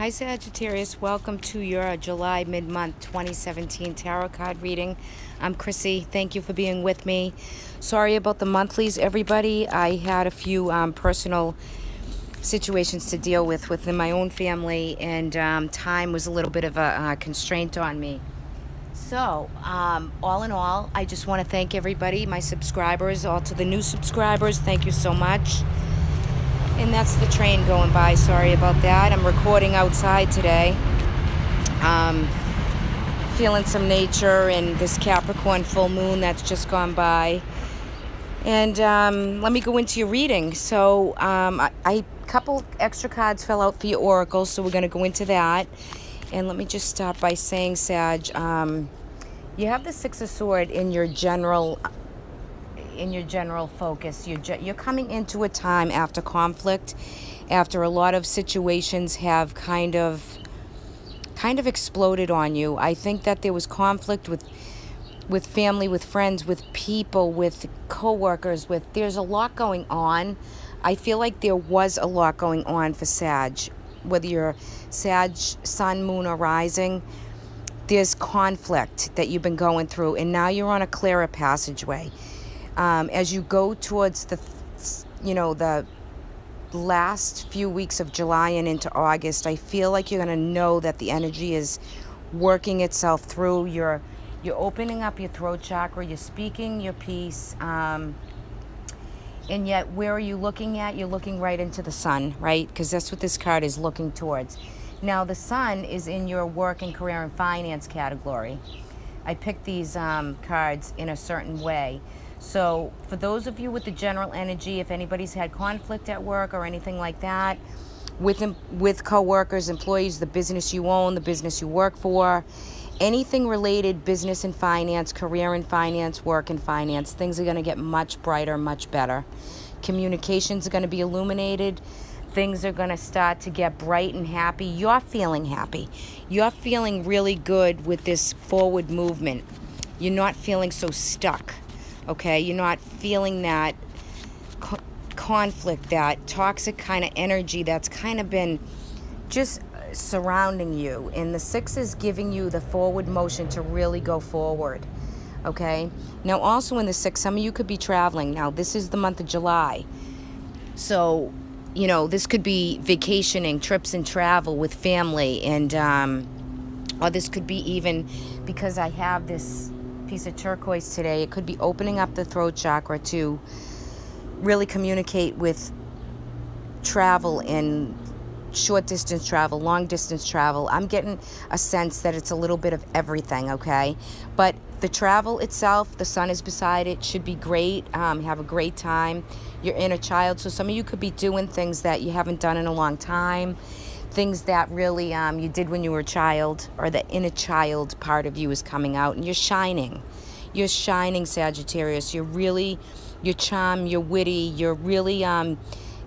Hi Sagittarius, welcome to your July mid-month 2017 tarot card reading. I'm Chrissy. Thank you for being with me. Sorry about the monthlies, everybody. I had a few personal situations to deal with within my own family, and time was a little bit of a constraint on me. So, all in all, I just want to thank everybody, my subscribers, all to the new subscribers. Thank you so much. And that's the train going by. Sorry about that. I'm recording outside today. Feeling some nature and this Capricorn full moon that's just gone by. And let me go into your reading. So a couple extra cards fell out for your oracle, so we're going to go into that. And let me just start by saying, Sag, you have the Six of Swords in your general focus. You're coming into a time after conflict, after a lot of situations have kind of exploded on you. I think that there was conflict with family, with friends, with people, with coworkers, there's a lot going on. I feel like there was a lot going on for Sag. Whether you're Sag, sun, moon, or rising, there's conflict that you've been going through, and now you're on a clearer passageway. As you go towards the last few weeks of July and into August, I feel like you're going to know that the energy is working itself through. You're opening up your throat chakra. You're speaking your piece. And yet, where are you looking at? You're looking right into the sun, right? Because that's what this card is looking towards. Now, the sun is in your work and career and finance category. I picked these cards in a certain way. So for those of you with the general energy, if anybody's had conflict at work or anything like that, with coworkers, employees, the business you own, the business you work for, anything related, business and finance, career and finance, work and finance, things are going to get much brighter, much better. Communications are going to be illuminated. Things are going to start to get bright and happy. You're feeling happy. You're feeling really good with this forward movement. You're not feeling so stuck. Okay, you're not feeling that conflict, that toxic kind of energy that's kind of been just surrounding you. And the Six is giving you the forward motion to really go forward. Okay, now also in the Six, some of you could be traveling. Now, this is the month of July. So, this could be vacationing, trips and travel with family. And, or this could be even, because I have this piece of turquoise today, it could be opening up the throat chakra to really communicate with travel and short distance travel, long distance travel. I'm getting a sense that it's a little bit of everything, okay? But the travel itself, the sun is beside it, should be great. Have a great time. Your inner child. So some of you could be doing things that you haven't done in a long time. Things that really you did when you were a child, or the inner child part of you is coming out, and you're shining. You're shining, Sagittarius. Your charm, you're witty, you're really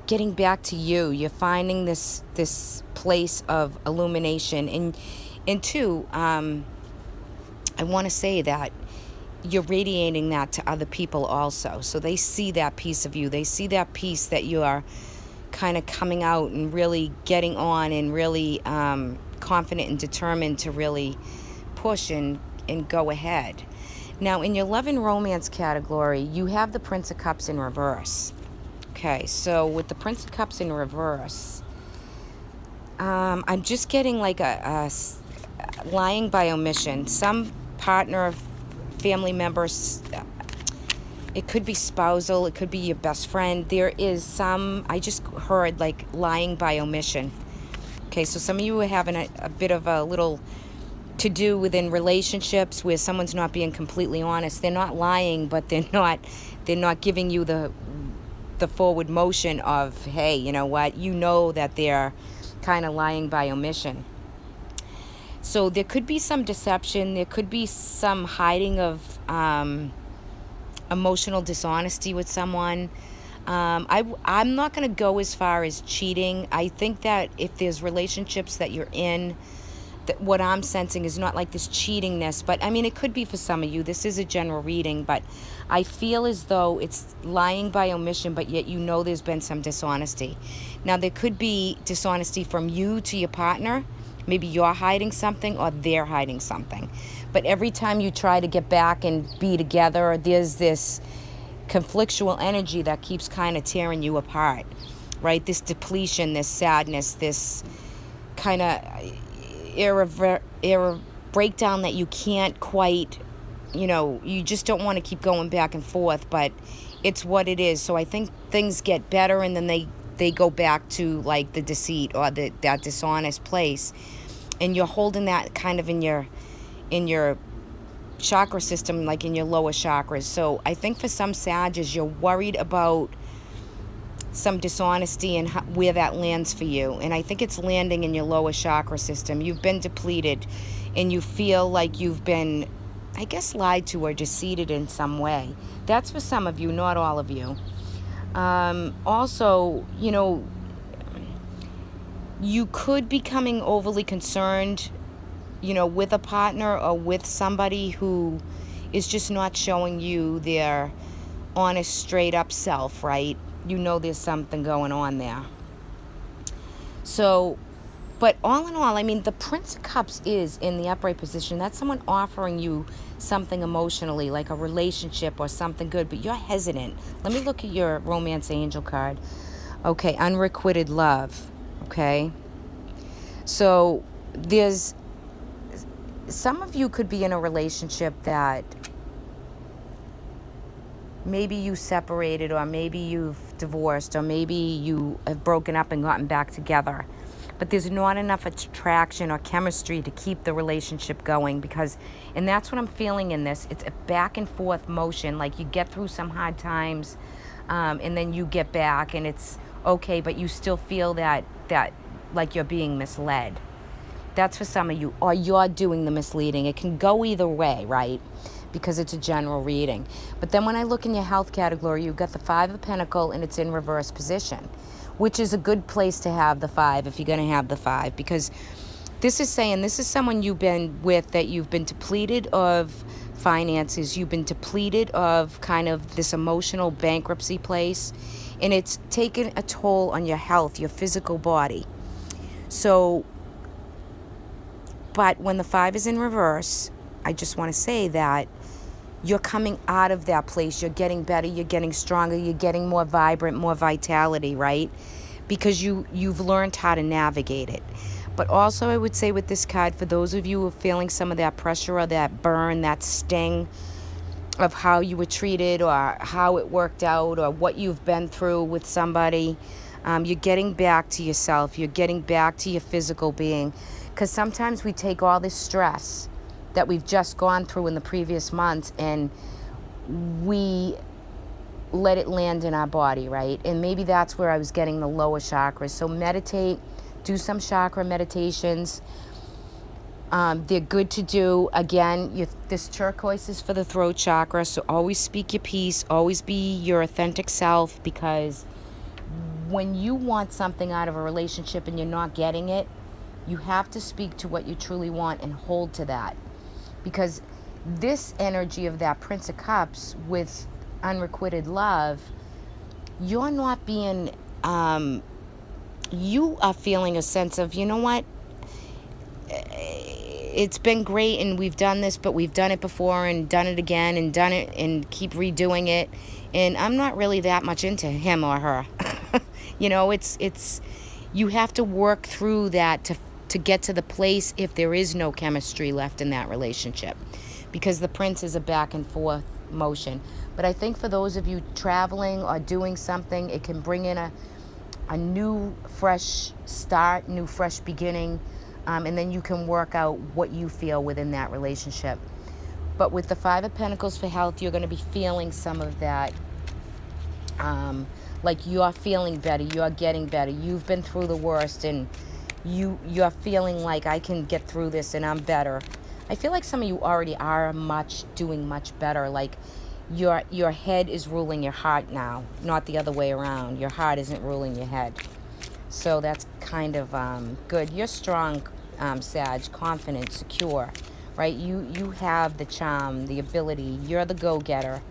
getting back to you. You're finding this place of illumination. And two, I want to say that you're radiating that to other people also. So they see that piece of you. They see that piece that you are kind of coming out and really getting on and really confident and determined to really push and go ahead. Now, in your love and romance category, you have the Prince of Cups in reverse. Okay, so with the Prince of Cups in reverse, I'm just getting like a lying by omission. Some partner, family members, it could be spousal, it could be your best friend. There is some, I just heard like lying by omission. Okay, so some of you are having a bit of a little to do within relationships where someone's not being completely honest. They're not lying, but they're not giving you the forward motion of, hey, you know what? You know that they're kind of lying by omission. So there could be some deception. There could be some hiding of emotional dishonesty with someone. I'm not going to go as far as cheating. I think that if there's relationships that you're in, that what I'm sensing is not like this cheatingness, but I mean, it could be for some of you. This is a general reading, but I feel as though it's lying by omission, but yet there's been some dishonesty. Now, there could be dishonesty from you to your partner. Maybe you're hiding something or they're hiding something. But every time you try to get back and be together, there's this conflictual energy that keeps kind of tearing you apart, right? This depletion, this sadness, this kind of breakdown that you can't quite, you just don't want to keep going back and forth, but it's what it is. So I think things get better, and then they go back to like the deceit or that dishonest place, and you're holding that kind of in your chakra system, like in your lower chakras. So I think for some Sages, you're worried about some dishonesty and where that lands for you, and I think it's landing in your lower chakra system. You've been depleted, and you feel like you've been, I guess, lied to or deceived in some way. That's for some of you, not all of you. Also, you could be becoming overly concerned, with a partner or with somebody who is just not showing you their honest, straight up self, right? There's something going on there. So, but all in all, I mean, the Prince of Cups is in the upright position. That's someone offering you something emotionally, like a relationship or something good, but you're hesitant. Let me look at your romance angel card. Okay, unrequited love. Okay. So there's, some of you could be in a relationship that maybe you separated, or maybe you've divorced, or maybe you have broken up and gotten back together. But there's not enough attraction or chemistry to keep the relationship going, and that's what I'm feeling in this. It's a back and forth motion. Like you get through some hard times, and then you get back and it's okay, but you still feel that like you're being misled. That's for some of you, or you're doing the misleading. It can go either way, right? Because it's a general reading. But then when I look in your health category, you've got the 5 of Pentacles, and it's in reverse position, which is a good place to have the 5 if you're going to have the 5, because this is saying this is someone you've been with that you've been depleted of finances, you've been depleted of kind of this emotional bankruptcy place, and it's taken a toll on your health, your physical body. So, but when the 5 is in reverse, I just want to say that you're coming out of that place. You're getting better. You're getting stronger. You're getting more vibrant, more vitality, right? Because you've learned how to navigate it. But also, I would say with this card, for those of you who are feeling some of that pressure or that burn, that sting of how you were treated or how it worked out or what you've been through with somebody, you're getting back to yourself. You're getting back to your physical being. Because sometimes we take all this stress that we've just gone through in the previous months, and we let it land in our body, right? And maybe that's where I was getting the lower chakras. So meditate, do some chakra meditations. They're good to do. Again, this turquoise is for the throat chakra, so always speak your piece, always be your authentic self, because when you want something out of a relationship and you're not getting it, you have to speak to what you truly want and hold to that. Because this energy of that Prince of Cups with unrequited love, you're not being, you are feeling a sense of, you know what, it's been great and we've done this, but we've done it before and done it again and done it and keep redoing it. And I'm not really that much into him or her. It's you have to work through that to get to the place if there is no chemistry left in that relationship, because the Prince is a back and forth motion. But I think for those of you traveling or doing something, it can bring in a new fresh start, new fresh beginning, and then you can work out what you feel within that relationship. But with the 5 of Pentacles for health, you're going to be feeling some of that, like you're feeling better, you're getting better, you've been through the worst, and you're feeling like I can get through this and I'm better. I feel like some of you already are doing much better. Like your head is ruling your heart now, not the other way around. Your heart isn't ruling your head. So that's kind of good. You're strong, Sag, confident, secure, right? You have the charm, the ability. You're the go-getter.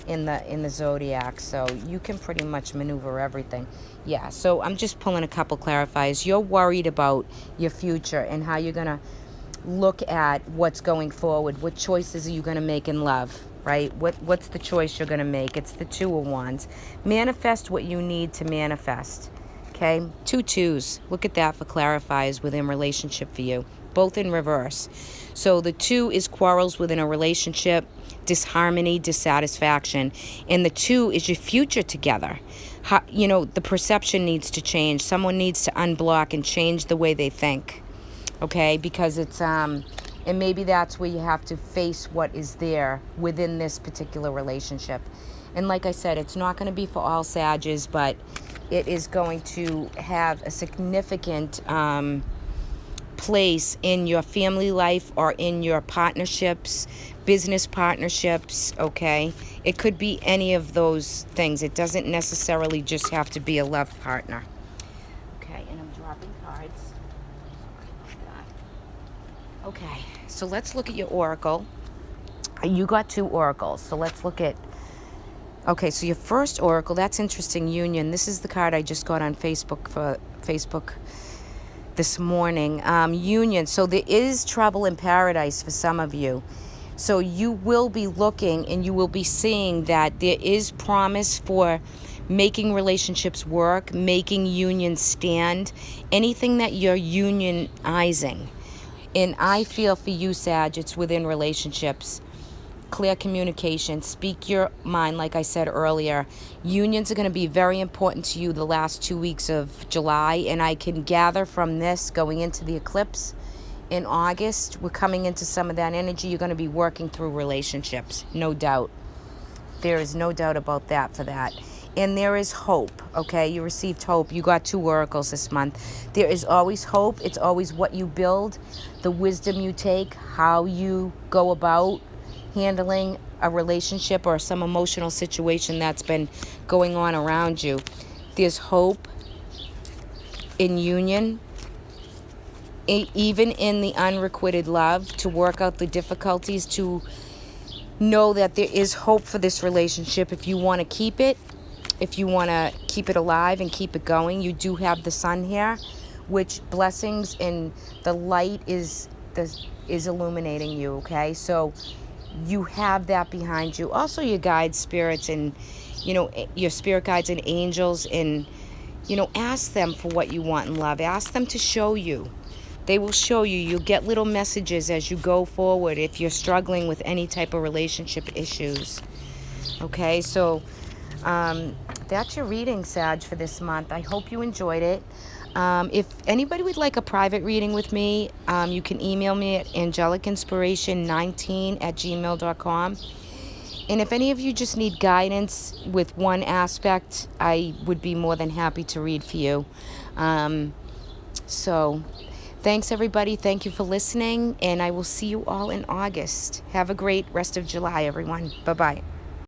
in the zodiac, so you can pretty much maneuver everything. Yeah, so I'm just pulling a couple clarifiers. You're worried about your future and how you're gonna look at what's going forward. What choices are you gonna make in love, right? What's the choice you're gonna make? It's the Two of Wands. Manifest what you need to manifest. Okay, 2 2s. Look at that for clarifiers within relationship for you, both in reverse. So the 2 is quarrels within a relationship, disharmony, dissatisfaction, and the 2 is your future together. How, the perception needs to change. Someone needs to unblock and change the way they think. Okay, because it's and maybe that's where you have to face what is there within this particular relationship. And like I said, it's not going to be for all Sages, but it is going to have a significant place in your family life or in your partnerships, business partnerships, okay? It could be any of those things. It doesn't necessarily just have to be a love partner. Okay, and I'm dropping cards. Sorry about that. Okay, so let's look at your oracle. You got 2 oracles, so let's look at... Okay, so your first oracle, that's interesting, Union. This is the card I just got on Facebook this morning. Union. So there is trouble in paradise for some of you. So you will be looking and you will be seeing that there is promise for making relationships work, making unions stand, anything that you're unionizing. And I feel for you, Sag, it's within relationships. Clear communication, speak your mind. Like I said earlier, unions are going to be very important to you the last 2 weeks of July, and I can gather from this going into the eclipse in August, we're coming into some of that energy. You're going to be working through relationships, no doubt. There is no doubt about that for that. And there is hope, okay? You received hope. You got 2 oracles this month. There is always hope. It's always what you build, the wisdom you take, how you go about handling a relationship or some emotional situation that's been going on around you. There's hope in union, even in the unrequited love, to work out the difficulties, to know that there is hope for this relationship. If you want to keep it, if you want to keep it alive and keep it going, you do have the sun here, which blessings and the light is illuminating you, okay? So you have that behind you. Also your guides, spirits, and your spirit guides and angels, and ask them for what you want in love. Ask them to show you. They will show you. You'll get little messages as you go forward if you're struggling with any type of relationship issues. Okay, so that's your reading, Sag, for this month. I hope you enjoyed it. If anybody would like a private reading with me, you can email me at angelicinspiration19@gmail.com. And if any of you just need guidance with one aspect, I would be more than happy to read for you. So thanks, everybody. Thank you for listening, and I will see you all in August. Have a great rest of July, everyone. Bye-bye.